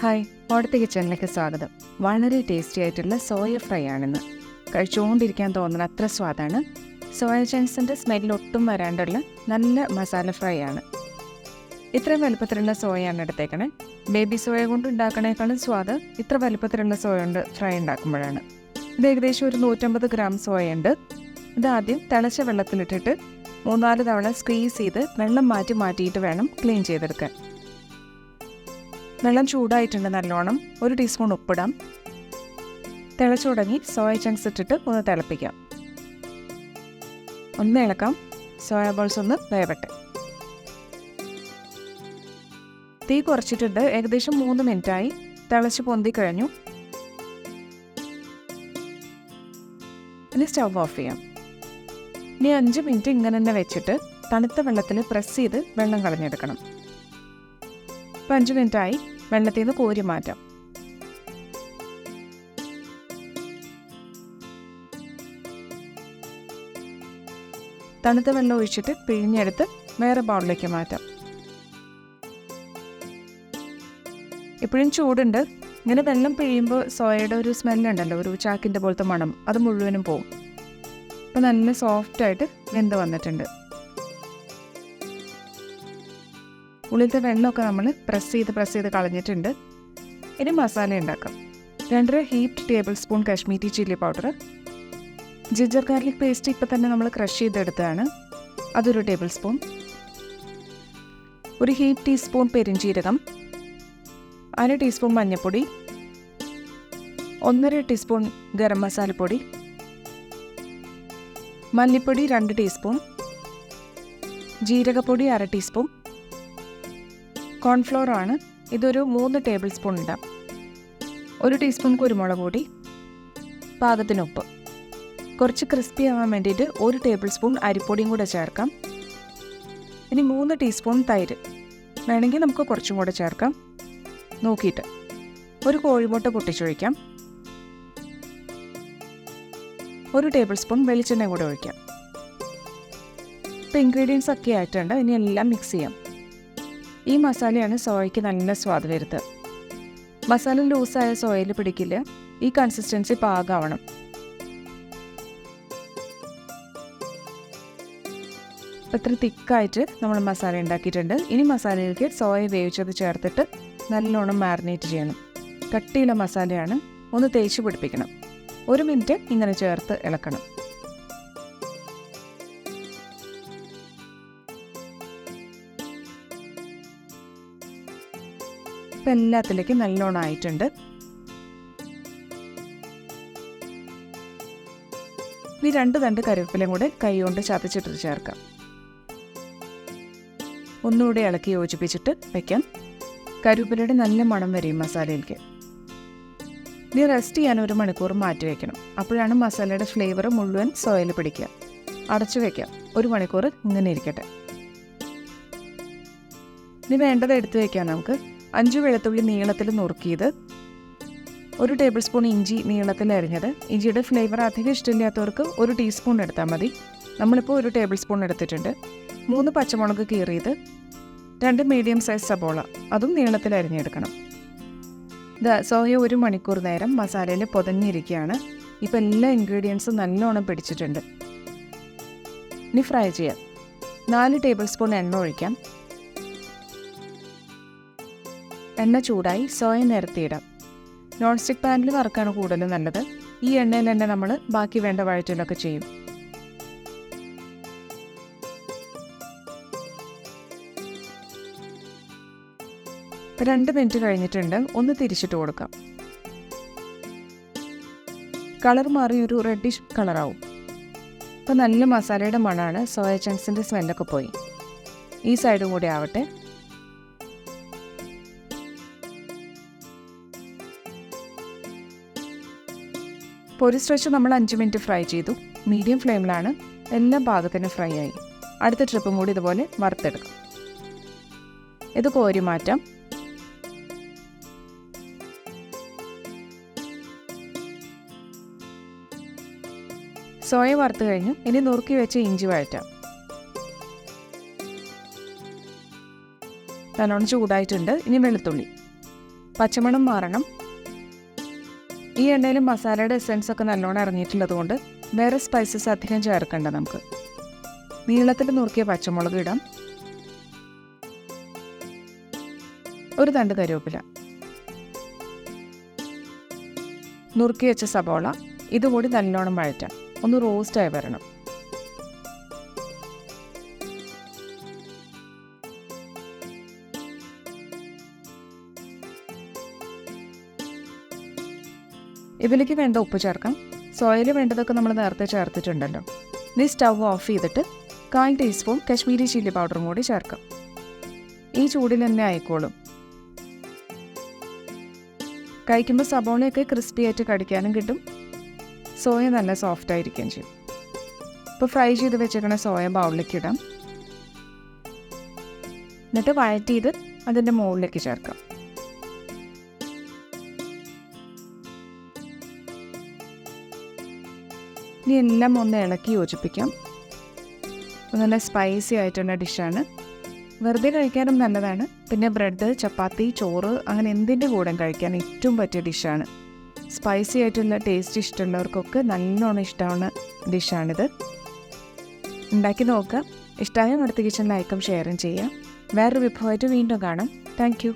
Hi, ഓടത്തെ കിച്ചണിലേക്ക് സ്വാഗതം. വളരെ ടേസ്റ്റി ആയിട്ടുള്ള സോയ ഫ്രൈ ആണിന്ന്. കഴിച്ചുകൊണ്ടിരിക്കാൻ തോന്നുന്ന അത്ര സ്വാദാണ്. സോയ ചങ്ക്സിൻ്റെ സ്മെല്ലിൽ ഒട്ടും വരാണ്ടുള്ള നല്ല മസാല ഫ്രൈ ആണ്. ഇത്രയും വലുപ്പത്തിലുള്ള സോയയാണ് എടുത്തേക്കണേ. ബേബി സോയ കൊണ്ട് ഉണ്ടാക്കണേക്കാളും സ്വാദ് ഇത്ര വലുപ്പത്തിലുള്ള സോയ കൊണ്ട് ഫ്രൈ ഉണ്ടാക്കുമ്പോഴാണ്. ഇത് ഏകദേശം ഒരു 150 ഗ്രാം സോയ ഉണ്ട്. ഇതാദ്യം തിളച്ച വെള്ളത്തിലിട്ടിട്ട് 3-4 തവണ സ്ക്വീസ് ചെയ്ത് വെള്ളം മാറ്റിയിട്ട് വേണം ക്ലീൻ ചെയ്തെടുക്കാൻ. വെള്ളം ചൂടായിട്ടുണ്ട് നല്ലോണം. 1 ടീസ്പൂൺ ഉപ്പിടാം. തിളച്ചു തുടങ്ങി സോയ ചങ്ക്സ് ഇട്ടിട്ട് ഒന്ന് തിളപ്പിക്കാം. ഒന്ന് ഇളക്കാം. സോയ ബോൾസ് ഒന്ന് വേവട്ടെ. തീ കുറച്ചിട്ടുണ്ട്. ഏകദേശം 3 മിനിറ്റായി. തിളച്ച് പൊന്തി കഴിഞ്ഞു. ഇനി സ്റ്റവ് ഓഫ് ചെയ്യാം. ഇനി 5 മിനിറ്റ് ഇങ്ങനെ തന്നെ വെച്ചിട്ട് തണുത്ത വെള്ളത്തിൽ പ്രസ് ചെയ്ത് വെള്ളം കളഞ്ഞെടുക്കണം. ഇപ്പം 5 മിനിറ്റായി. വെള്ളത്തിൽ നിന്ന് കോരി മാറ്റാം. തണുത്ത വെള്ളം ഒഴിച്ചിട്ട് പിഴിഞ്ഞെടുത്ത് വേറെ ബൗളിലേക്ക് മാറ്റാം. ഇപ്പോഴും ചൂടുണ്ട്. ഇങ്ങനെ വെള്ളം പിഴിയുമ്പോൾ സോയയുടെ ഒരു സ്മെല്ലുണ്ടല്ലോ, ഒരു ചാക്കിൻ്റെ പോലത്തെ മണം, അത് മുഴുവനും പോവും. അപ്പോൾ നല്ല സോഫ്റ്റായിട്ട് വെന്ത് വന്നിട്ടുണ്ട്. ഉള്ളിലത്തെ വെള്ളമൊക്കെ നമ്മൾ പ്രസ് ചെയ്ത് കളഞ്ഞിട്ടുണ്ട്. ഇനി മസാല ഉണ്ടാക്കാം. 2 heaped table spoon Kashmiri chilli powder, ginger garlic paste ഇപ്പം തന്നെ നമ്മൾ ക്രഷ് ചെയ്തെടുത്തതാണ്, അതൊരു ടേബിൾ സ്പൂൺ, 1 ഹീപ്പ് ടീസ്പൂൺ പെരിഞ്ജീരകം, 1/2 ടീസ്പൂൺ മഞ്ഞൾപ്പൊടി, 1.5 ടീസ്പൂൺ ഗരം മസാലപ്പൊടി, മല്ലിപ്പൊടി 2 ടീസ്പൂൺ, ജീരകപ്പൊടി 1/2 ടീസ്പൂൺ, കോൺഫ്ലോർ ആണ്, ഇതൊരു 3 ടേബിൾ സ്പൂൺ ഇടാം, 1 ടീസ്പൂൺ കുരുമുളക് പൊടി, പാകത്തിന് ഉപ്പ്. കുറച്ച് ക്രിസ്പി ആവാൻ വേണ്ടിയിട്ട് 1 ടേബിൾ സ്പൂൺ അരിപ്പൊടിയും കൂടെ ചേർക്കാം. ഇനി 3 ടീസ്പൂൺ തൈര്, വേണമെങ്കിൽ നമുക്ക് കുറച്ചും കൂടെ ചേർക്കാം നോക്കിയിട്ട്. 1 കോഴിമുട്ട പൊട്ടിച്ചൊഴിക്കാം. 1 ടേബിൾ സ്പൂൺ വെളിച്ചെണ്ണ കൂടെ ഒഴിക്കാം. ഇപ്പോൾ ഇൻഗ്രീഡിയൻസ് ഒക്കെ ആയിട്ടുണ്ട്. ഇനി എല്ലാം മിക്സ് ചെയ്യാം. ഈ മസാലയാണ് സോയയ്ക്ക് നല്ല സ്വാദ് വരുത്തുക. മസാല ലൂസായ സോയയിൽ പിടിക്കില്ല. ഈ കൺസിസ്റ്റൻസി പാകമാവണം. ഇപ്പം ഇത്ര തിക്കായിട്ട് നമ്മൾ മസാല ഉണ്ടാക്കിയിട്ടുണ്ട്. ഇനി മസാലയിലേക്ക് സോയ വേവിച്ചത് ചേർത്തിട്ട് നല്ലോണം മാരിനേറ്റ് ചെയ്യണം. കട്ടിയുള്ള മസാലയാണ്. ഒന്ന് തേച്ച് പിടിപ്പിക്കണം. 1 മിനിറ്റ് ഇങ്ങനെ ചേർത്ത് ഇളക്കണം. ഇപ്പം എല്ലാത്തിലേക്കും നല്ലോണം ആയിട്ടുണ്ട്. ഇനി 2 തണ്ട് കറിവേപ്പിലയും കൂടെ കൈ കൊണ്ട് ചതച്ചിട്ട് ചേർക്കാം. ഒന്നുകൂടെ ഇളക്കി യോജിപ്പിച്ചിട്ട് വയ്ക്കാം. കറിവേപ്പിലയുടെ നല്ല മണം വരും മസാലയിലേക്ക്. ഇനി റെസ്റ്റ് ചെയ്യാൻ 1 മണിക്കൂർ മാറ്റി വയ്ക്കണം. അപ്പോഴാണ് മസാലയുടെ ഫ്ലേവർ മുഴുവൻ സോയയിൽ പിടിക്കുക. അടച്ചു വയ്ക്കാം. 1 മണിക്കൂർ ഇങ്ങനെ ഇരിക്കട്ടെ. ഇനി വേണ്ടത് എടുത്തു വയ്ക്കാം നമുക്ക്. 5 വെളുത്തുള്ളി നീളത്തിൽ നുറുക്കിയത്, 1 ടേബിൾ സ്പൂൺ ഇഞ്ചി നീളത്തിൽ അരിഞ്ഞത്. ഇഞ്ചിയുടെ ഫ്ലേവർ അധികം ഇഷ്ടമില്ലാത്തവർക്ക് 1 ടീസ്പൂൺ എടുത്താൽ മതി. നമ്മളിപ്പോൾ 1 ടേബിൾ സ്പൂൺ എടുത്തിട്ടുണ്ട്. 3 പച്ചമുളക് കീറിയത്, 2 മീഡിയം സൈസ് സബോള, അതും നീളത്തിൽ അരിഞ്ഞെടുക്കണം. സോയ 1 മണിക്കൂർ നേരം മസാലയിൽ പൊതഞ്ഞിരിക്കുകയാണ്. ഇപ്പോൾ എല്ലാ ഇൻഗ്രീഡിയൻസും നല്ലോണം പിടിച്ചിട്ടുണ്ട്. ഇനി ഫ്രൈ ചെയ്യാം. 4 ടേബിൾ സ്പൂൺ എണ്ണ ഒഴിക്കാം. എണ്ണ ചൂടായി സോയ നിരത്തിയിടാം. നോൺ സ്റ്റിക്ക് പാനിൽ വറുക്കാണ് കൂടുതലും നല്ലത്. ഈ എണ്ണയിൽ തന്നെ നമ്മൾ ബാക്കി വേണ്ട വഴറ്റലൊക്കെ ചെയ്യും. ഇപ്പം 2 മിനിറ്റ് കഴിഞ്ഞിട്ടുണ്ട്. ഒന്ന് തിരിച്ചിട്ട് കൊടുക്കാം. കളർ മാറി ഒരു റെഡിഷ് കളറാവും. ഇപ്പം നല്ല മസാലയുടെ മണമാണ്. സോയ ചങ്ക്സിൻ്റെ സ്മെല്ലൊക്കെ പോയി. ഈ സൈഡും കൂടി ആവട്ടെ. ഒരു സ്ട്രെച്ച് നമ്മൾ 5 മിനിറ്റ് ഫ്രൈ ചെയ്തു. മീഡിയം ഫ്ലെയിമിലാണ്. എല്ലാം പാകത്തിന് ഫ്രൈ ആയി. അടുത്ത ട്രിപ്പും കൂടി ഇതുപോലെ വറുത്തെടുക്കാം. ഇത് കോരി മാറ്റാം. സോയ വറുത്ത് കഴിഞ്ഞു. ഇനി നുറുക്കി വെച്ച് ഇഞ്ചി വഴറ്റാം. നല്ലോണം ചൂടായിട്ടുണ്ട്. ഇനി വെളുത്തുള്ളി പച്ചമണം മാറണം. ഈ എണ്ണയിൽ മസാലയുടെ എസെൻസ് ഒക്കെ നല്ലോണം ഇറങ്ങിയിട്ടുള്ളത് കൊണ്ട് വേറെ സ്പൈസസ് അധികം ചേർക്കണ്ട. നമുക്ക് നീളത്തിൽ നുറുക്കിയ പച്ചമുളക് ഇടാം, ഒരു തണ്ട് കറിവേപ്പില, നുറുക്കി വെച്ച സബോള, ഇതുകൂടി നല്ലോണം വഴറ്റാം. ഒന്ന് റോസ്റ്റായി വരണം. ഇതിലേക്ക് വേണ്ട ഉപ്പ് ചേർക്കാം. സോയിൽ വേണ്ടതൊക്കെ നമ്മൾ നേരത്തെ ചേർത്തിട്ടുണ്ടല്ലോ. ഇനി സ്റ്റവ് ഓഫ് ചെയ്തിട്ട് 1/4 ടീസ്പൂൺ കശ്മീരി ചില്ലി പൗഡറും കൂടി ചേർക്കാം. ഈ ചൂടിൽ തന്നെ ആയിക്കോളും. കഴിക്കുമ്പോൾ സബോളയൊക്കെ ക്രിസ്പി ആയിട്ട് കടിക്കാനും കിട്ടും, സോയ നല്ല സോഫ്റ്റ് ആയിരിക്കുകയും ചെയ്യും. ഇപ്പോൾ ഫ്രൈ ചെയ്ത് വെച്ചേക്കണ സോയ ബൗളിലേക്ക് ഇടാം. എന്നിട്ട് വഴറ്റിയത് അതിൻ്റെ മുകളിലേക്ക് ചേർക്കാം. ഇനി എല്ലാം ഒന്ന് ഇളക്കി യോജിപ്പിക്കാം. നല്ല സ്പൈസി ആയിട്ടുള്ള ഡിഷാണ്. വെറുതെ കഴിക്കാനും നല്ലതാണ്. പിന്നെ ബ്രെഡ്, ചപ്പാത്തി, ചോറ് അങ്ങനെ എന്തിൻ്റെ കൂടെ കഴിക്കാൻ ഏറ്റവും പറ്റിയ ഡിഷാണ്. സ്പൈസി ആയിട്ടുള്ള ടേസ്റ്റ് ഇഷ്ടമുള്ളവർക്കൊക്കെ നല്ലോണം ഇഷ്ടമാണ് ഡിഷാണിത്. ഉണ്ടാക്കി നോക്കുക. ഇഷ്ടമായ അടുത്ത കിച്ചൺ ലൈക്കും ഷെയറും ചെയ്യാം. വേറൊരു വിഭവമായിട്ട് വീണ്ടും കാണാം. Thank you.